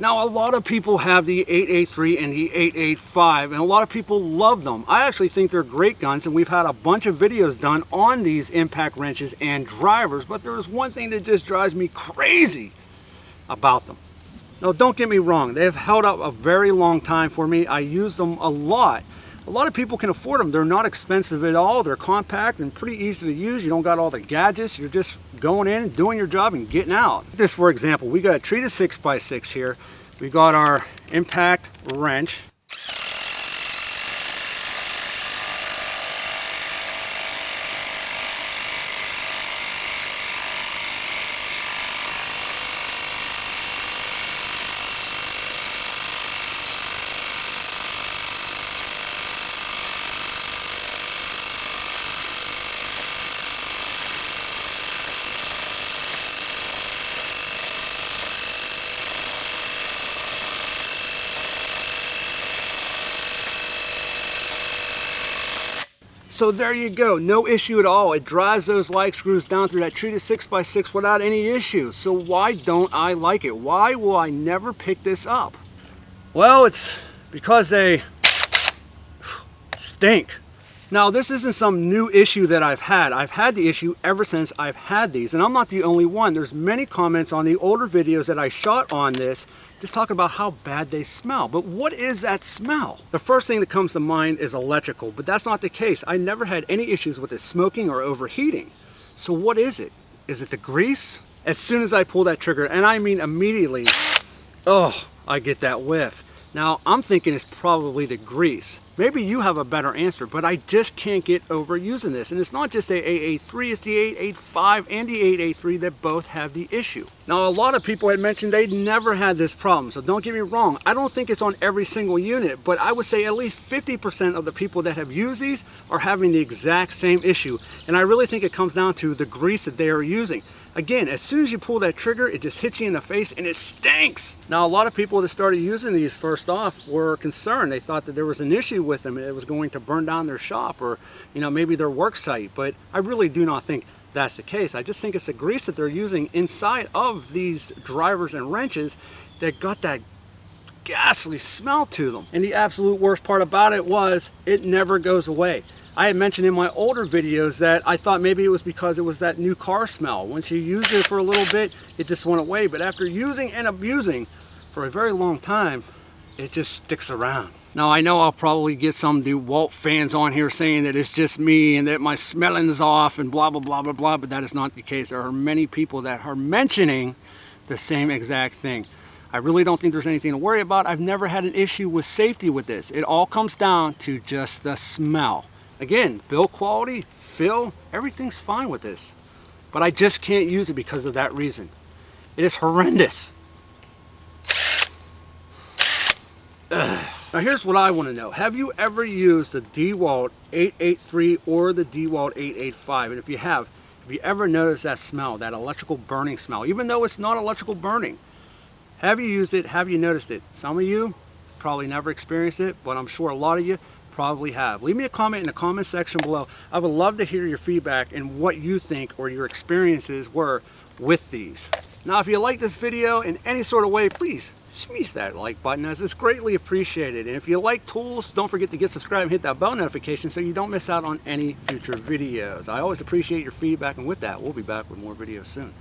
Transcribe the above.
Now, a lot of people have the 883 and the 885, and a lot of people love them. I actually think they're great guns, and we've had a bunch of videos done on these impact wrenches and drivers, but there's one thing that just drives me crazy about them. Now, don't get me wrong, they've held up a very long time for me. I use them a lot. A lot of people can afford them. They're not expensive at all. They're compact and pretty easy to use. You don't got all the gadgets. You're just going in and doing your job and getting out. This, for example, we got a treated 6x6 here. We got our impact wrench. So there you go, no issue at all. It drives those like screws down through that treated 6x6 without any issue. So why don't I like it? Why will I never pick this up? Well, it's because they stink. Now, this isn't some new issue that I've had. I've had the issue ever since I've had these, and I'm not the only one. There's many comments on the older videos that I shot on this just talking about how bad they smell. But what is that smell? The first thing that comes to mind is electrical, but that's not the case. I never had any issues with it smoking or overheating. So what is it? Is it the grease? As soon as I pull that trigger, and I mean immediately, oh, I get that whiff. Now, I'm thinking it's probably the grease. Maybe you have a better answer, but I just can't get over using this. And it's not just the 883, it's the 885 and the 883 that both have the issue. Now, a lot of people had mentioned they'd never had this problem, so don't get me wrong. I don't think it's on every single unit, but I would say at least 50% of the people that have used these are having the exact same issue. And I really think it comes down to the grease that they are using. Again, as soon as you pull that trigger, it just hits you in the face and it stinks. Now, a lot of people that started using these first off were concerned. They thought that there was an issue with them and it was going to burn down their shop or, maybe their work site. But I really do not think that's the case. I just think it's the grease that they're using inside of these drivers and wrenches that got that ghastly smell to them. And the absolute worst part about it was it never goes away. I had mentioned in my older videos that I thought maybe it was because it was that new car smell. Once you use it for a little bit, it just went away. But after using and abusing for a very long time, it just sticks around. Now, I know I'll probably get some Dewalt fans on here saying that it's just me and that my smelling is off and blah, blah, blah, blah, blah, but that is not the case. There are many people that are mentioning the same exact thing. I really don't think there's anything to worry about. I've never had an issue with safety with this. It all comes down to just the smell. Again, build quality, feel, everything's fine with this. But I just can't use it because of that reason. It is horrendous. Ugh. Now here's what I want to know. Have you ever used the Dewalt 883 or the Dewalt 885? And if you have you ever noticed that smell, that electrical burning smell, even though it's not electrical burning? Have you used it? Have you noticed it? Some of you probably never experienced it, but I'm sure a lot of you probably have. Leave me a comment in the comment section below. I would love to hear your feedback and what you think or your experiences were with these. Now, if you like this video in any sort of way, please smash that like button, as it's greatly appreciated. And if you like tools, don't forget to get subscribed and hit that bell notification so you don't miss out on any future videos. I always appreciate your feedback, and with that, we'll be back with more videos soon.